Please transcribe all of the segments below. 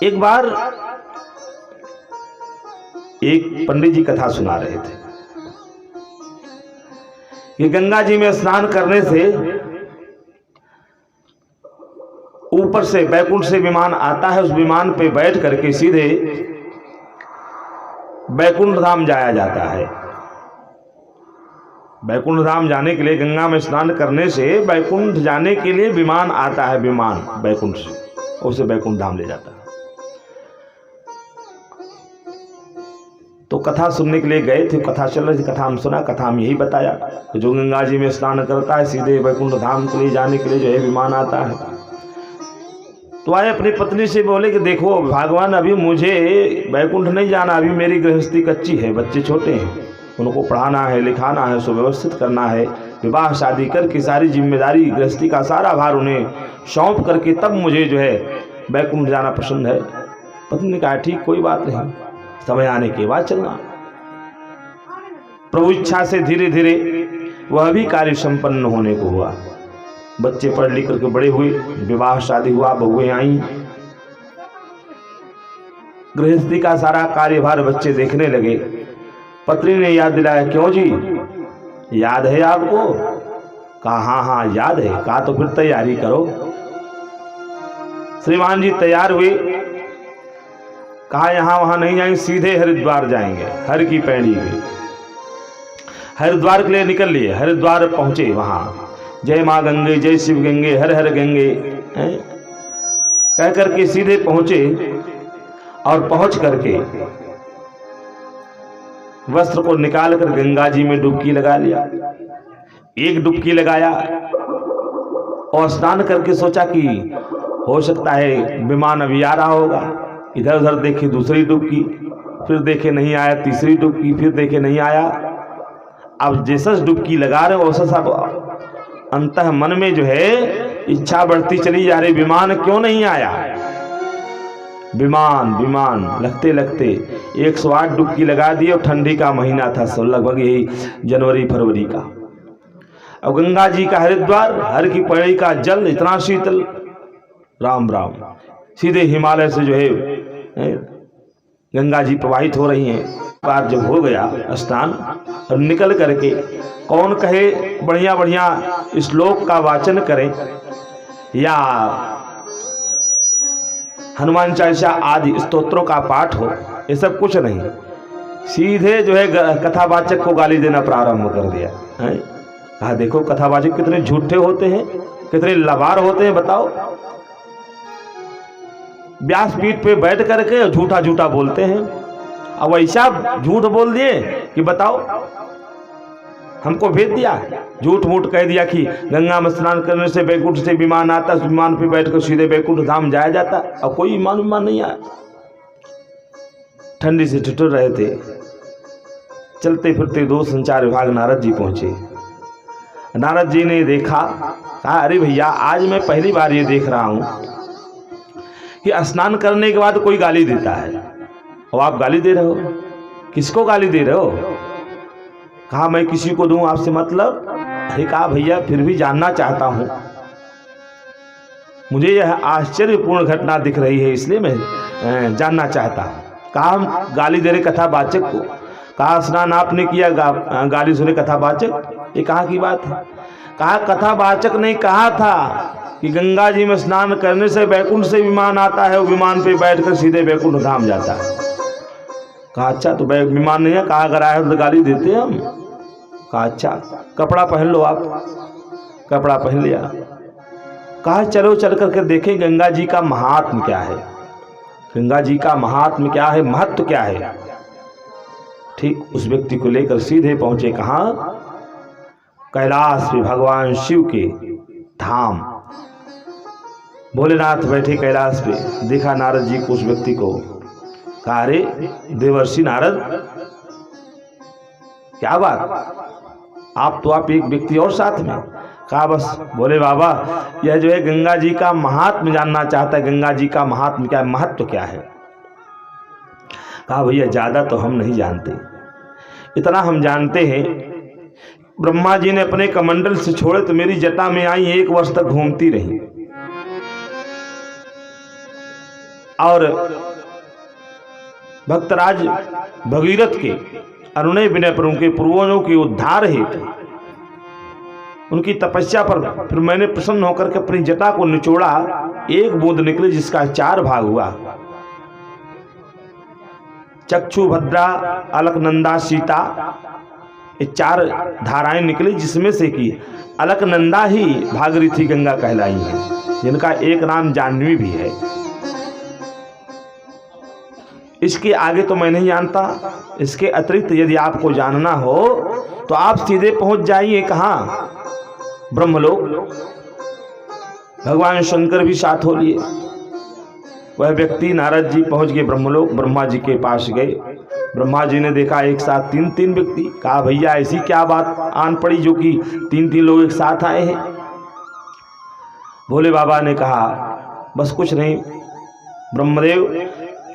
एक बार एक पंडित जी कथा सुना रहे थे कि गंगा जी में स्नान करने से ऊपर से बैकुंठ से विमान आता है, उस विमान पे बैठ करके सीधे बैकुंठ धाम जाया जाता है। बैकुंठ धाम जाने के लिए गंगा में स्नान करने से बैकुंठ जाने के लिए विमान आता है, विमान बैकुंठ से उसे बैकुंठ धाम ले जाता है। तो कथा सुनने के लिए गए थे, कथा चल रही थी, कथा हम सुना, कथा हम यही बताया कि जो गंगा जी में स्नान करता है सीधे बैकुंठ धाम के लिए जाने के लिए जो है विमान आता है। तो आए अपनी पत्नी से बोले कि देखो भगवान, अभी मुझे बैकुंठ नहीं जाना, अभी मेरी गृहस्थी कच्ची है, बच्चे छोटे हैं, उनको पढ़ाना है, लिखाना है, सुव्यवस्थित करना है, विवाह शादी करके सारी जिम्मेदारी गृहस्थी का सारा भार उन्हें सौंप करके तब मुझे जो है बैकुंठ जाना पसंद है। पत्नी ने कहा ठीक, कोई बात नहीं, समय आने के बाद चलना। प्रभु इच्छा से धीरे धीरे वह भी कार्य संपन्न होने को हुआ। बच्चे पढ़ लिख करके बड़े हुए, विवाह शादी हुआ, बहुएं आई, गृहस्थी का सारा कार्यभार बच्चे देखने लगे। पत्नी ने याद दिलाया, क्यों जी याद है आपको? कहा हाँ हाँ याद है। कहा तो फिर तैयारी करो। श्रीमान जी तैयार हुए, कहा यहां वहां नहीं जाएंगे, सीधे हरिद्वार जाएंगे। हर की पैड़ी हुई, हरिद्वार के लिए निकल लिए। हरिद्वार पहुंचे, वहां जय मां गंगे, जय शिव गंगे, हर हर गंगे कह करके सीधे पहुंचे और पहुंच करके वस्त्र को निकाल कर गंगा जी में डुबकी लगा लिया। एक डुबकी लगाया और स्नान करके सोचा कि हो सकता है विमान अभी आ रहा होगा। इधर उधर देखे, दूसरी डुबकी, फिर देखे नहीं आया, तीसरी डुबकी, फिर देखे नहीं आया। अब जैसा डुबकी लगा रहे वैसा सब अंतः मन में जो है इच्छा बढ़ती चली जा रही, विमान क्यों नहीं आया? विमान विमान लगते लगते 108 डुबकी लगा दिए। और ठंडी का महीना था, सब लगभग यही जनवरी फरवरी का। अब गंगा जी का हरिद्वार, हर की पैड़ी का जल इतना शीतल, राम राम, सीधे हिमालय से जो है गंगा जी प्रवाहित हो रही हैं। बार जब हो गया स्नान और निकल करके कौन कहे बढ़िया बढ़िया श्लोक का वाचन करें या हनुमान चालीसा आदि स्तोत्रों का पाठ हो, ये सब कुछ नहीं। सीधे जो है कथावाचक को गाली देना प्रारंभ कर दिया है। कहा देखो कथावाचक कितने झूठे होते हैं, कितने लबार होते हैं, बताओ। व्यासपीठ पे बैठ करके झूठा झूठा बोलते हैं। अब ऐसा झूठ बोल दिए कि बताओ, हमको भेज दिया, झूठ मूठ कह दिया कि गंगा में स्नान करने से बैकुंठ से विमान आता, उस विमान पे बैठकर सीधे बैकुंठ धाम जाया जाता। अब कोई विमान नहीं आया। ठंडी से ठिठुर रहे थे। चलते फिरते दूर संचार विभाग नारद जी पहुंचे। नारद जी ने देखा, कहा अरे भैया, आज मैं पहली बार ये देख रहा हूं कि स्नान करने के बाद कोई गाली देता है और आप गाली दे रहे हो। किसको गाली दे रहे हो? कहा मैं किसी को दूं, आपसे मतलब? अरे कहा भैया फिर भी जानना चाहता हूं, मुझे यह आश्चर्यपूर्ण घटना दिख रही है, इसलिए मैं जानना चाहता हूं। कहा हम गाली दे रहे कथावाचक को? कहा स्नान आपने किया, गाली सुने कथावाचक? ये कहाँ की बात है? कहा कथावाचक ने कहा था कि गंगा जी में स्नान करने से बैकुंठ से विमान आता है, वो विमान पे बैठकर सीधे बैकुंठ धाम जाता है। कहा अच्छा, तो विमान नहीं है? कहा अगर आए तो गाली देते हैं हम। कहा अच्छा, कपड़ा पहन लो आप। कपड़ा पहन लिया। कहा चलो चल करके देखें गंगा जी का महात्म क्या है, गंगा जी का महात्म क्या है, महत्व क्या है। ठीक उस व्यक्ति को लेकर सीधे पहुंचे कहाँ? कैलाश पे, भगवान शिव के धाम। भोलेनाथ बैठे कैलाश पे। देखा नारद जी को, उस व्यक्ति को। कहा अरे देवर्षि नारद, क्या बात, आप एक व्यक्ति और साथ में? कहा बस। बोले बाबा, यह जो है गंगा जी का महात्म जानना चाहता है, गंगा जी का महात्म क्या है, महत्व क्या है। कहा भैया ज्यादा तो हम नहीं जानते, इतना हम जानते हैं ब्रह्मा जी ने अपने कमंडल से छोड़े तो मेरी जटा में आई, 1 वर्ष तक घूमती रही। और भक्तराज भगीरथ के अनुनय विनय पर उनके पूर्वजों के उद्धार हेतु उनकी तपस्या पर फिर मैंने प्रसन्न होकर के अपनी जटा को निचोड़ा, एक बूंद निकली जिसका 4 भाग हुआ। चक्षु, भद्रा, अलकनंदा, सीता, ये 4 धाराएं निकली, जिसमें से कि अलकनंदा ही भागीरथी गंगा कहलाई है, जिनका एक नाम जाह्नवी भी है। इसके आगे तो मैं नहीं जानता। इसके अतिरिक्त यदि आपको जानना हो तो आप सीधे पहुंच जाइए कहाँ? ब्रह्मलोक। भगवान शंकर भी साथ हो लिए। वह व्यक्ति नारद जी पहुंच गए ब्रह्मलोक, ब्रह्मा जी के पास गए। ब्रह्मा जी ने देखा एक साथ 3 व्यक्ति। कहा भैया ऐसी क्या बात आन पड़ी जो कि 3 लोग एक साथ आए हैं? भोले बाबा ने कहा बस कुछ नहीं ब्रह्मदेव,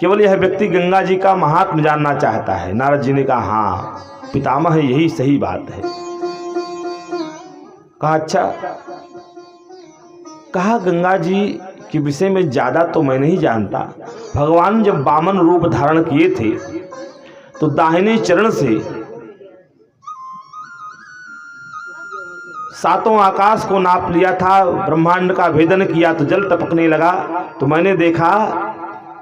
केवल यह व्यक्ति गंगा जी का महात्म जानना चाहता है। नारद जी ने कहा हाँ पितामह यही सही बात है। कहा अच्छा। कहा गंगा जी के विषय में ज्यादा तो मैं नहीं जानता। भगवान जब वामन रूप धारण किए थे तो दाहिने चरण से 7 आकाश को नाप लिया था, ब्रह्मांड का भेदन किया तो जल टपकने लगा। तो मैंने देखा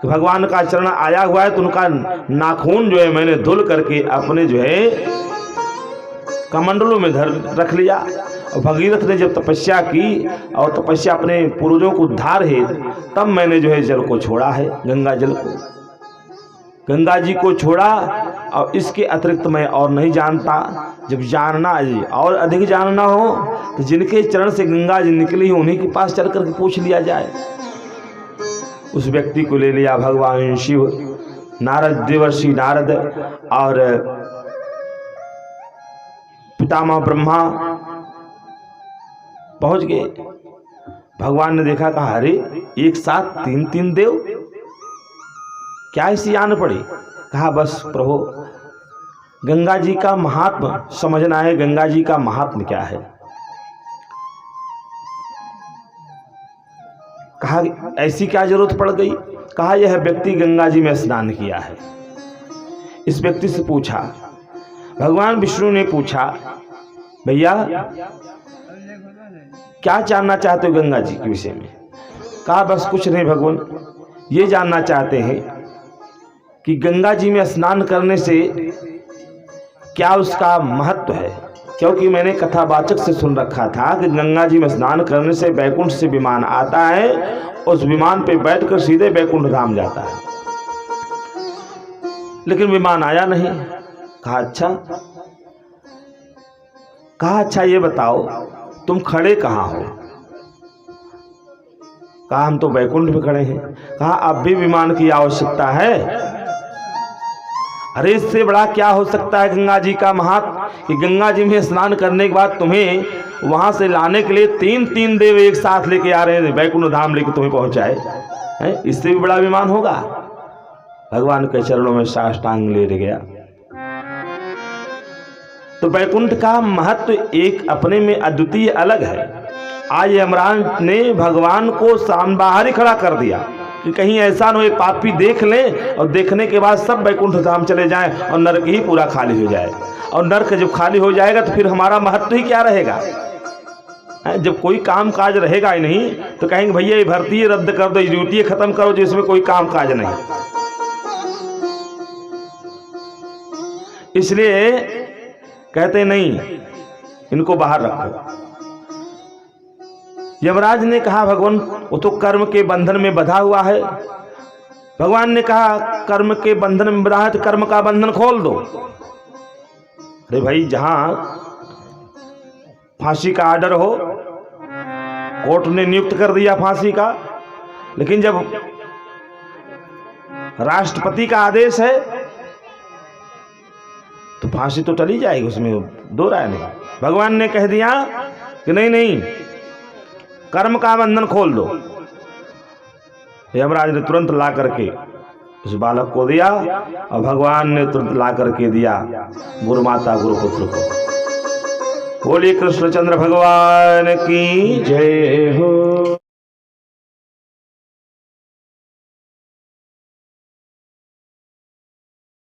कि भगवान का चरण आया हुआ है, तो उनका नाखून जो है मैंने धुल करके अपने जो है कमंडलों में रख लिया। और भगीरथ ने जब तपस्या की और तपस्या अपने पूर्वजों को उद्धार है, तब मैंने जो है जल को छोड़ा है, गंगा जल को, गंगा जी को छोड़ा। और इसके अतिरिक्त मैं और नहीं जानता। जब जानना और अधिक जानना हो तो जिनके चरण से गंगा जी निकली हो उन्हीं के पास चल करके पूछ लिया जाए। उस व्यक्ति को ले लिया भगवान शिव, नारद, देवर्षि नारद और पितामह ब्रह्मा पहुंच गए। भगवान ने देखा, कहा अरे एक साथ 3 देव, क्या ऐसी आन पड़ी? कहा बस प्रभु गंगा जी का महात्म समझना है। गंगा जी का महात्म क्या है? कहा ऐसी क्या जरूरत पड़ गई? कहा यह व्यक्ति गंगा जी में स्नान किया है। इस व्यक्ति से पूछा, भगवान विष्णु ने पूछा भैया क्या जानना चाहते हो गंगा जी के विषय में? कहा बस कुछ नहीं भगवान, ये जानना चाहते हैं कि गंगा जी में स्नान करने से क्या उसका महत्व है। क्योंकि मैंने कथावाचक से सुन रखा था कि गंगा जी में स्नान करने से बैकुंठ से विमान आता है, उस विमान पे बैठकर सीधे बैकुंठ धाम जाता है, लेकिन विमान आया नहीं। कहा अच्छा। कहा अच्छा ये बताओ तुम खड़े कहाँ हो? कहा हम तो बैकुंठ में खड़े हैं। कहा अब भी विमान की आवश्यकता है? अरे इससे बड़ा क्या हो सकता है गंगा जी का महात्म कि गंगा जी में स्नान करने के बाद तुम्हें वहां से लाने के लिए 3 देव एक साथ लेके आ रहे हैं, बैकुंठ धाम लेके तुम्हें पहुंचाए हैं? इससे भी बड़ा विमान होगा? भगवान के चरणों में साष्टांग ले गया। तो बैकुंठ का महत्व एक अपने में अद्वितीय अलग है। आज यमराज ने भगवान को सामने बाहर ही खड़ा कर दिया कि कहीं ऐसा न हो पापी देख लें और देखने के बाद सब बैकुंठ धाम चले जाएं और नरक ही पूरा खाली हो जाए। और नरक जब खाली हो जाएगा तो फिर हमारा महत्व ही क्या रहेगा? जब कोई काम काज रहेगा ही नहीं तो कहेंगे भैया ये भर्ती रद्द कर दो, ड्यूटी खत्म करो जिसमें कोई काम काज नहीं। इसलिए कहते नहीं इनको बाहर रखो। यमराज ने कहा भगवान वो तो कर्म के बंधन में बंधा हुआ है। भगवान ने कहा कर्म के बंधन में बंधा है तो कर्म का बंधन खोल दो। अरे भाई जहां फांसी का आर्डर हो, कोर्ट ने नियुक्त कर दिया फांसी का, लेकिन जब राष्ट्रपति का आदेश है तो फांसी तो टली जाएगी, उसमें दो राय नहीं। भगवान ने कह दिया कि नहीं कर्म का बंधन खोल दो। यमराज ने तुरंत ला करके उस बालक को दिया और भगवान ने तुरंत ला करके दिया गुरु माता गुरुपुत्र को। बोलिए कृष्णचंद्र भगवान की जय हो।